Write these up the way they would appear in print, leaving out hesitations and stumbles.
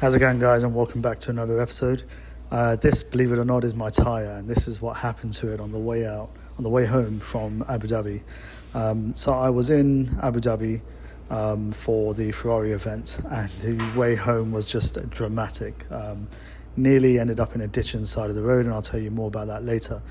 How's it going, guys, and welcome back to another episode. This, believe it or not, is my tyre, and this is what happened to it on the way home from Abu Dhabi. So I was in Abu Dhabi for the Ferrari event, and the way home was just dramatic. Nearly ended up in a ditch inside of the road, and I'll tell you more about that later.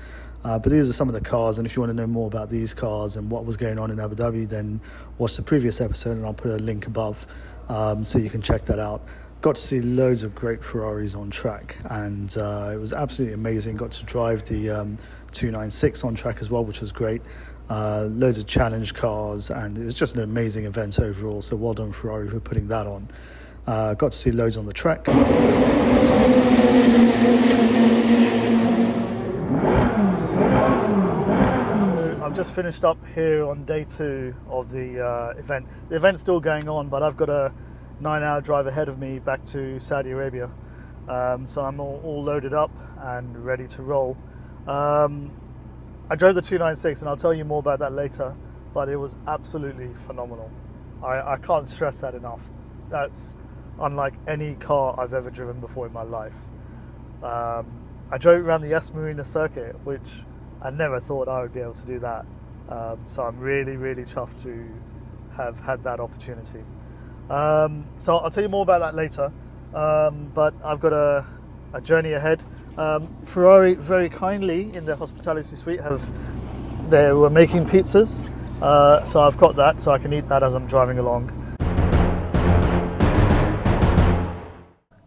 But these are some of the cars, and if you want to know more about these cars and what was going on in Abu Dhabi, then watch the previous episode, and I'll put a link above so you can check that out. Got to see loads of great Ferraris on track, and it was absolutely amazing. Got to drive the 296 on track as well, which was great. Loads of challenge cars, and it was just an amazing event overall. So well done, Ferrari, for putting that on. Got to see loads on the track. I've just finished up here on day 2 of the event. The event's still going on, but I've got a 9-hour drive ahead of me back to Saudi Arabia. So I'm all loaded up and ready to roll. I drove the 296, and I'll tell you more about that later, but it was absolutely phenomenal. I can't stress that enough. That's unlike any car I've ever driven before in my life. I drove around the Yas Marina circuit, which I never thought I would be able to do that. So I'm really, really chuffed to have had that opportunity. So I'll tell you more about that later, but I've got a journey ahead. Ferrari very kindly in their hospitality suite they were making pizzas, so I've got that, so I can eat that as I'm driving along.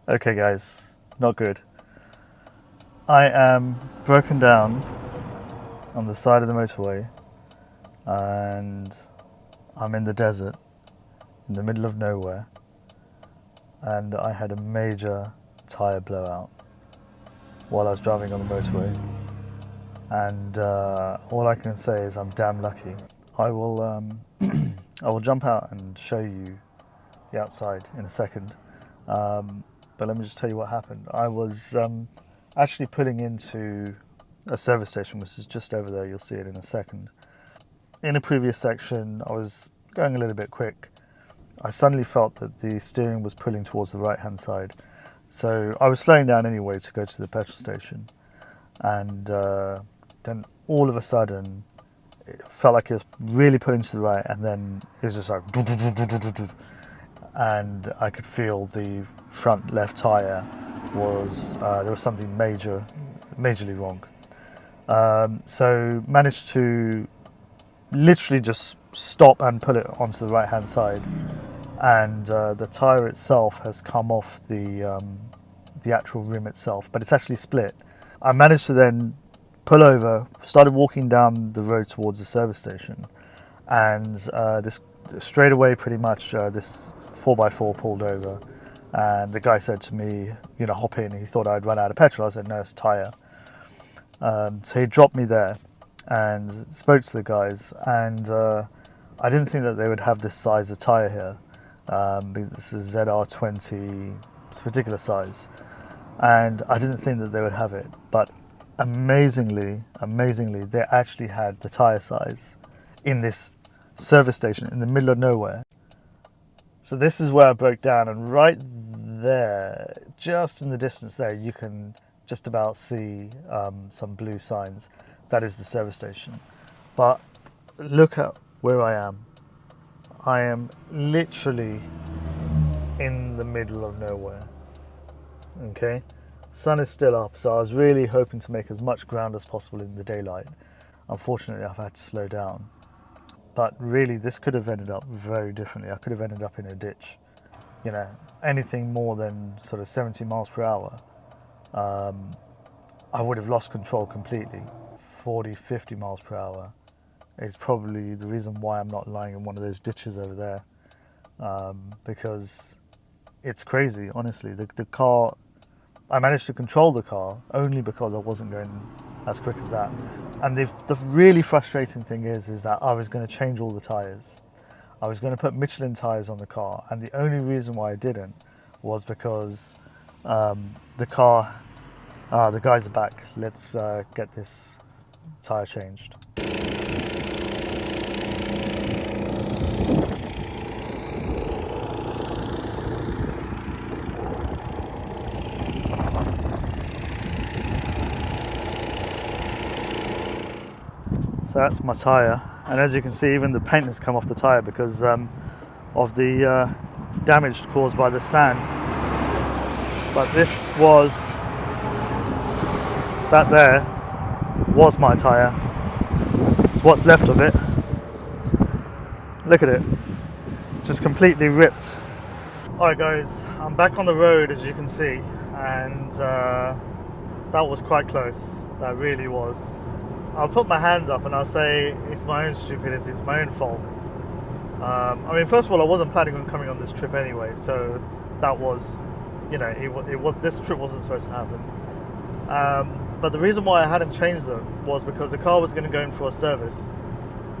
Okay guys, not good. I am broken down on the side of the motorway, and I'm in the desert in the middle of nowhere, and I had a major tyre blowout while I was driving on the motorway, and all I can say is I'm damn lucky. I will I will jump out and show you the outside in a second, but let me just tell you what happened. I was actually pulling into a service station, which is just over there. You'll see it in a second. In a previous section, I was going a little bit quick. I suddenly felt that the steering was pulling towards the right-hand side. So I was slowing down anyway to go to the petrol station. And then all of a sudden, it felt like it was really pulling to the right, and then it was just like... And I could feel the front left tyre was... there was something majorly wrong. So managed to literally just stop and pull it onto the right-hand side. And the tyre itself has come off the actual rim itself, but it's actually split. I managed to then pull over, started walking down the road towards the service station, and this straight away pretty much this 4x4 pulled over, and the guy said to me, you know, hop in. He thought I'd run out of petrol. I said, no, it's tyre. So he dropped me there and spoke to the guys, and I didn't think that they would have this size of tyre here. Because this is ZR20, this particular size, and I didn't think that they would have it, but amazingly they actually had the tyre size in this service station in the middle of nowhere. So this is where I broke down, and right there, just in the distance there, you can just about see some blue signs. That is the service station. But look at where I am. I am literally in the middle of nowhere. Okay, sun is still up, so I was really hoping to make as much ground as possible in the daylight. Unfortunately, I've had to slow down. But really, this could have ended up very differently. I could have ended up in a ditch. You know, anything more than sort of 70 miles per hour, I would have lost control completely. 40, 50 miles per hour. Is probably the reason why I'm not lying in one of those ditches over there, because it's crazy, honestly. The car, I managed to control the car only because I wasn't going as quick as that. And the really frustrating thing is that I was going to change all the tyres. I was going to put Michelin tyres on the car, and the only reason why I didn't was because the guys are back. Let's get this tyre changed. So that's my tyre, and as you can see, even the paint has come off the tyre because of the damage caused by the sand. But that there was my tyre. It's what's left of it. Look at it, just completely ripped. Alright guys, I'm back on the road as you can see, and that was quite close. That really was. I'll put my hands up and I'll say it's my own stupidity, it's my own fault. I mean, first of all, I wasn't planning on coming on this trip anyway, so that was, you know, it was this trip wasn't supposed to happen. But the reason why I hadn't changed them was because the car was going to go in for a service,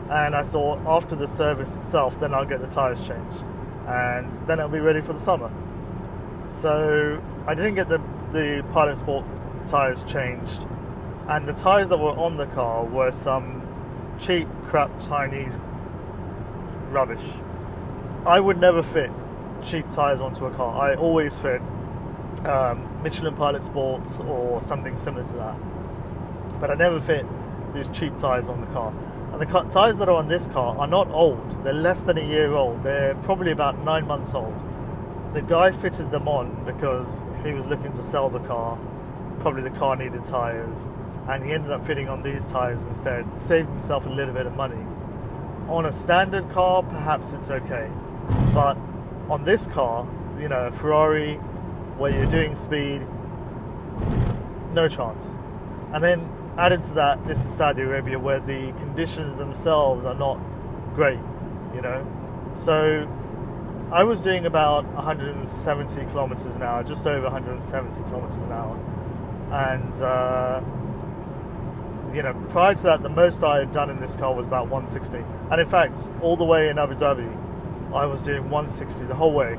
and I thought after the service itself, then I'll get the tyres changed, and then it'll be ready for the summer. So I didn't get the Pilot Sport tyres changed, and the tyres that were on the car were some cheap crap Chinese rubbish. I would never fit cheap tyres onto a car. I always fit Michelin Pilot Sports or something similar to that, but I never fit these cheap tyres on the car. And the tyres that are on this car are not old, they're less than a year old, they're probably about 9 months old. The guy fitted them on because he was looking to sell the car, probably the car needed tyres, and he ended up fitting on these tyres instead, saved himself a little bit of money. On a standard car, perhaps it's okay, but on this car, you know, Ferrari, where you're doing speed, no chance. And then added to that, this is Saudi Arabia, where the conditions themselves are not great, you know. So I was doing about 170 kilometers an hour, just over 170 kilometers an hour, and you know, prior to that, the most I had done in this car was about 160. And in fact, all the way in Abu Dhabi, I was doing 160 the whole way,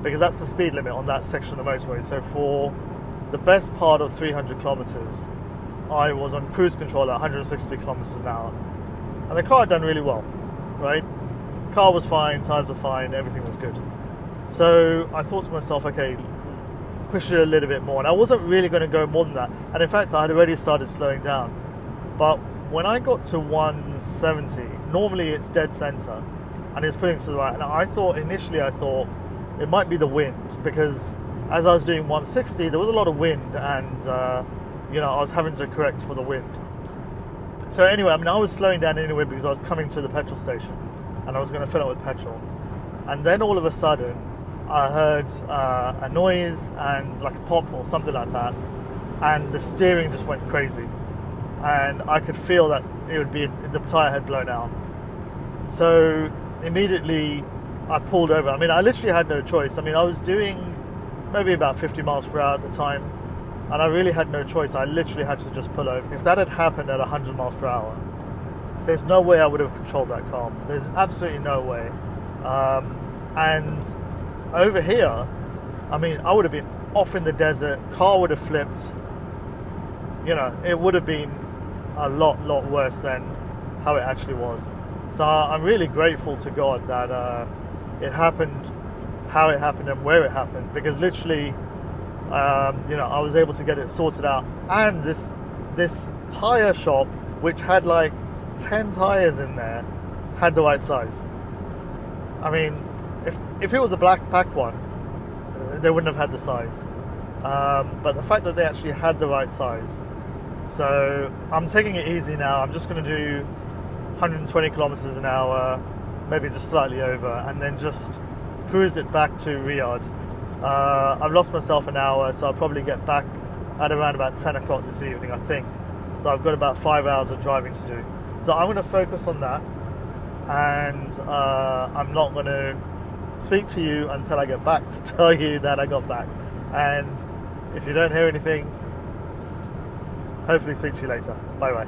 because that's the speed limit on that section of the motorway. So for the best part of 300 kilometers, I was on cruise control at 160 kilometers an hour. And the car had done really well, right? Car was fine, tires were fine, everything was good. So I thought to myself, okay, push it a little bit more. And I wasn't really going to go more than that. And in fact, I had already started slowing down. But when I got to 170, normally it's dead center and it's putting to the right. And initially I thought it might be the wind, because as I was doing 160, there was a lot of wind, and you know, I was having to correct for the wind. So anyway, I mean, I was slowing down anyway because I was coming to the petrol station and I was going to fill up with petrol. And then all of a sudden, I heard a noise and like a pop or something like that, and the steering just went crazy, and I could feel that the tyre had blown out. So immediately I pulled over. I mean, I literally had no choice. I mean, I was doing maybe about 50 miles per hour at the time, and I really had no choice. I literally had to just pull over. If that had happened at 100 miles per hour, there's no way I would have controlled that car. There's absolutely no way. And over here, I mean, I would have been off in the desert, car would have flipped, you know, it would have been a lot worse than how it actually was. So I'm really grateful to God that it happened how it happened and where it happened, because literally, you know, I was able to get it sorted out. And this tire shop, which had like 10 tires in there, had the right size. I mean, if it was a black pack one, they wouldn't have had the size. But the fact that they actually had the right size. So I'm taking it easy now. I'm just going to do 120 kilometers an hour, maybe just slightly over, and then just cruise it back to Riyadh. I've lost myself an hour, so I'll probably get back at around about 10 o'clock this evening, I think. So I've got about 5 hours of driving to do. So I'm going to focus on that, and I'm not going to speak to you until I get back to tell you that I got back. And if you don't hear anything, hopefully speak to you later. Bye bye.